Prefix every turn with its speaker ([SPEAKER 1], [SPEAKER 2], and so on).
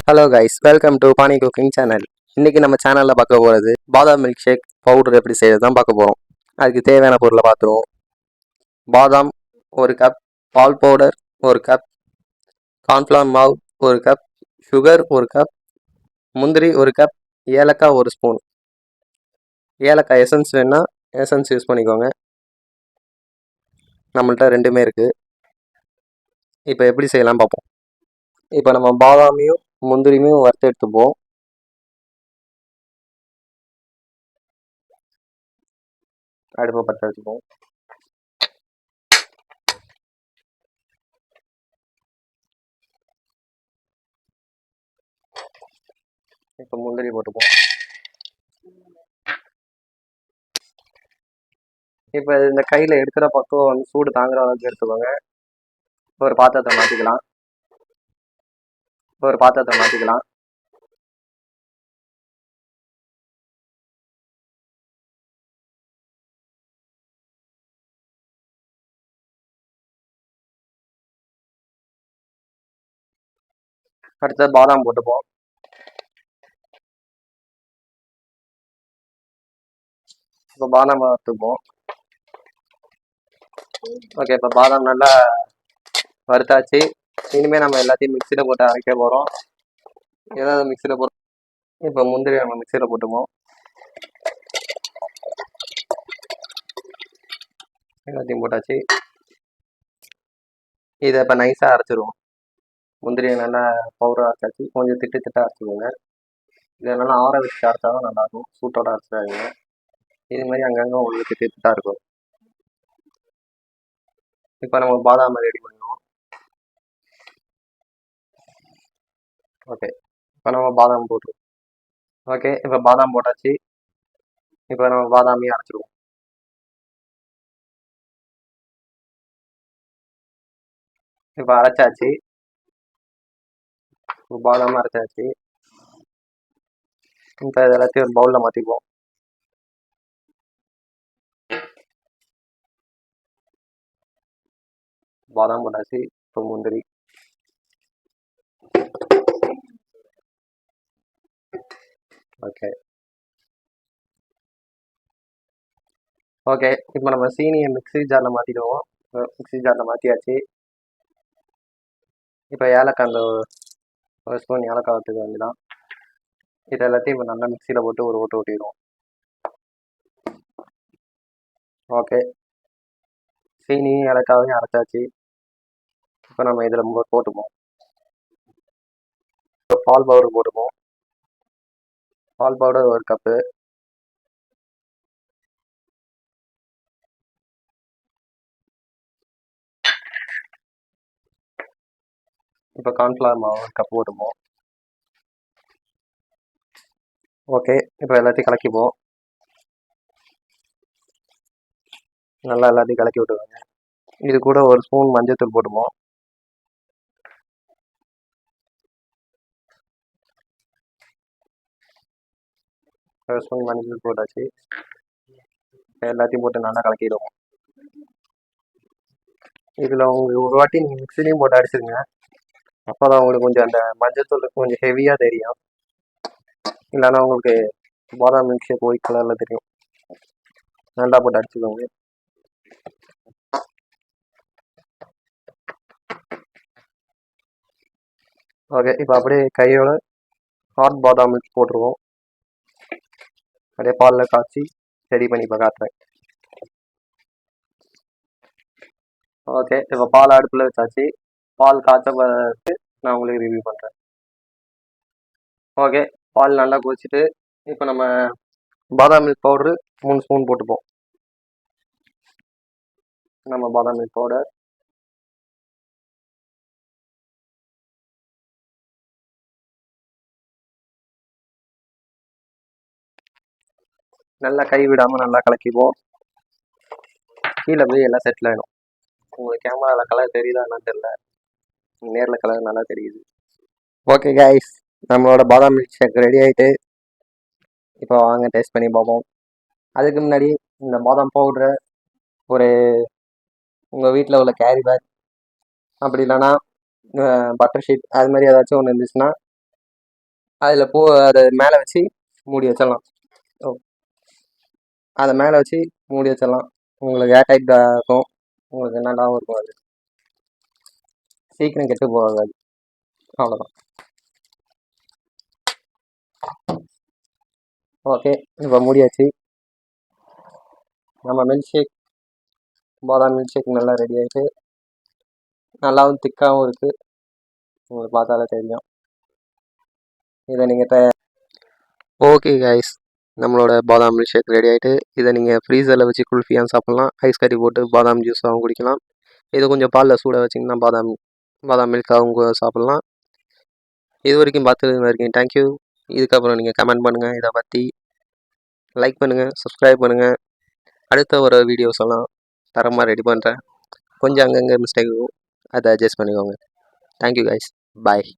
[SPEAKER 1] Hello guys, welcome to Bani cooking channel. இன்னைக்கு நம்ம சேனலில் பார்க்க போகிறது பாதாம் மில்க் ஷேக் பவுடர் எப்படி செய்யறது தான் பார்க்க போகிறோம். அதுக்கு தேவையான பொருளை பார்த்துருவோம். பாதாம் 1 கப், பால் பவுடர் 1 கப், கார்ன்ஃப்ளவர் மாவு 1 கப், சுகர் 1 கப், முந்திரி 1 கப், ஏலக்காய் 1 ஸ்பூன். ஏலக்காய் எசன்ஸ் வேணுன்னா எசன்ஸ் யூஸ் பண்ணிக்கோங்க. நம்மள்ட்ட ரெண்டுமே இருக்குது. இப்போ எப்படி செய்யலாம் பார்ப்போம். இப்போ நம்ம பாதாமையும் முந்திரியும் வறுத்து எடுத்துப்போம். அடுப்பை பற்ற வச்சுப்போம். இப்போ முந்திரி போட்டுப்போம். இப்போ இந்த கையில் எடுக்கிற பக்கம் வந்து சூடு தாங்குற அளவுக்கு எடுத்துக்கோங்க. ஒரு பாத்திரத்தை மாற்றிக்கலாம். அடுத்தது பாதாம் போட்டுப்போம். இப்போ பாதாம் வறுத்துப்போம். ஓகே, இப்போ பாதாம் நல்லா வறுத்தாச்சு. இனிமேல் நம்ம எல்லாத்தையும் மிக்சியில் போட்டு அரைக்க போகிறோம். ஏதாவது மிக்சியில் போட்டு இப்போ முந்திரி நம்ம மிக்சியில் போட்டுப்போம். எல்லாத்தையும் போட்டாச்சு. இதை இப்போ நைஸாக அரைச்சிடுவோம். முந்திரியை நல்லா பவுடராக அரைச்சாச்சு. கொஞ்சம் திட்டாக அரைச்சிக்கோங்க. இதை நல்லா ஆற வச்சு அரைச்சா தான் நல்லாயிருக்கும். சூட்டோட அரைச்சாங்க. இது மாதிரி அங்கங்கே உங்களுக்கு திட்டாக இருக்கும். இப்போ நம்ம பாதாம் ரெடி பண்ணுவோம். ஓகே, இப்போ நம்ம பாதாம் போட்டுருவோம். ஓகே, இப்போ பாதாம் போட்டாச்சு. இப்போ நம்ம பாதாமையும் அரைச்சிடுவோம். இப்போ அரைச்சாச்சு. இப்போ பாதாம் அரைச்சாச்சு. இப்போ இது எல்லாத்தையும் ஒரு பவுலில் மாற்றிப்போம். பாதாம் போட்டாச்சு. இப்போ முந்திரி. ஓகே ஓகே இப்போ நம்ம சீனியை மிக்ஸி ஜாரில் மாற்றிடுவோம். மிக்ஸி ஜாரில் மாற்றியாச்சு. இப்போ ஏலக்காய் அந்த ஒரு ஸ்பூன் ஏலக்காய் வச்சுக்க வேண்டியதான். இது எல்லாத்தையும் இப்போ நல்லா மிக்சியில் போட்டு ஒரு ஓட்டு ஓட்டிடுவோம். ஓகே, சீனியும் ஏலக்காவையும் அரைச்சாச்சு. இப்போ நம்ம இதில் போட்டுப்போம். பால் பவுடர் போட்டுப்போம். பால் பவுடர் 1 கப்பு. இப்போ கார்ன்ஃப்ளவர் மாவு 1 கப் போட்டுப்போம். ஓகே, இப்போ எல்லாத்தையும் கலக்கிப்போம். நல்லா எல்லாத்தையும் கலக்கி விட்டுருவாங்க. இது கூட 1 ஸ்பூன் மஞ்சள்தூள் போட்டுப்போம். ஒரு ஸ்பூன் மஞ்சள் போட்டாச்சு. எல்லாத்தையும் போட்டு நல்லா கலக்கிடுவோம். இதில் உங்களுக்கு ஒரு வாட்டி நீங்கள் மிக்சிலையும் போட்டு அடிச்சுருங்க. அப்போ தான் உங்களுக்கு கொஞ்சம் அந்த மஞ்சள் கொஞ்சம் ஹெவியாக தெரியும். இல்லைன்னா உங்களுக்கு பாதாம் மில்க் ஷேக் ஒயிட் கலரில் தெரியும். நல்லா போட்டு அடிச்சுக்கோங்க. ஓகே, இப்போ அப்படியே கையோட ஹாட் பாதாம் மில்க் போட்டுருவோம். அப்படியே பாலில் காய்ச்சி ரெடி பண்ணி இப்போ காட்டுறேன். ஓகே, இப்போ பால் அடுப்பில் வச்சாச்சு. பால் காய்ச்ச நான் உங்களுக்கு ரிவ்யூ பண்ணுறேன். ஓகே, பால் நல்லா கொதிச்சுட்டு இப்போ நம்ம பாதாம் மில்க் பவுட்ரு 3 ஸ்பூன் போட்டுப்போம். நம்ம பாதாம் மில்க் பவுடர் நல்லா கை விடாமல் நல்லா கலக்கிப்போம். கீழே போய் எல்லாம் செட்டில் ஆகிடும். உங்களுக்கு கேமராவில் கலர் தெரியுதா என்னன்னு தெரியல, நேரில் கலர் நல்லா தெரியுது. ஓகே கைஸ், நம்மளோட பாதாம் மில்க் ஷேக் ரெடி ஆகிட்டு இப்போ வாங்க டேஸ்ட் பண்ணி பார்ப்போம். அதுக்கு முன்னாடி இந்த பாதாம் பவுடரை ஒரு உங்கள் வீட்டில் உள்ள கேரி பேக் அப்படி இல்லைன்னா பட்டர் ஷீட் அது மாதிரி ஏதாச்சும் ஒன்று இருந்துச்சுன்னா அதில் அதை மேலே வச்சு மூடி வச்சிடலாம். அதை மேலே வச்சு மூடி வச்சிடலாம். உங்களுக்கு ஏர் டைட் இருக்கும். உங்களுக்கு நல்லாவும் இருக்கும். அது சீக்கிரம் கெட்டு போகாது. அவ்வளோதான். ஓகே, இப்போ மூடியாச்சு. நம்ம மில்க் ஷேக், பாதாம் மில்க் ஷேக் நல்லா ரெடி ஆகிட்டு நல்லாவும் திக்காகவும் இருக்குது. உங்களுக்கு பார்த்தாலே தெரியும். இதை நீங்கள் ஓகே கைஸ், நம்மளோட பாதாம் மில்க் ஷேக் ரெடி ஆகிட்டு இதை நீங்கள் ஃப்ரீசரில் வச்சு குல்ஃபியாக சாப்பிட்லாம். ஐஸ் கட்டி போட்டு பாதாம் ஜூஸாகவும் குடிக்கலாம். இதை கொஞ்சம் பாலில் சூட வச்சிங்கன்னா பாதாம் மில்காகவும் சாப்பிட்லாம். இது வரைக்கும் பார்த்தது வரைக்கும் தேங்க்யூ. இதுக்கப்புறம் நீங்கள் கமெண்ட் பண்ணுங்கள், இதை பற்றி லைக் பண்ணுங்கள், சப்ஸ்கிரைப் பண்ணுங்கள். அடுத்த ஒரு வீடியோஸ் எல்லாம் தரமாக ரெடி பண்ணுறேன். கொஞ்சம் அங்கங்கே மிஸ்டேக் இருக்கும், அதை அட்ஜஸ்ட் பண்ணிக்கோங்க. தேங்க்யூ கைஸ், பாய்.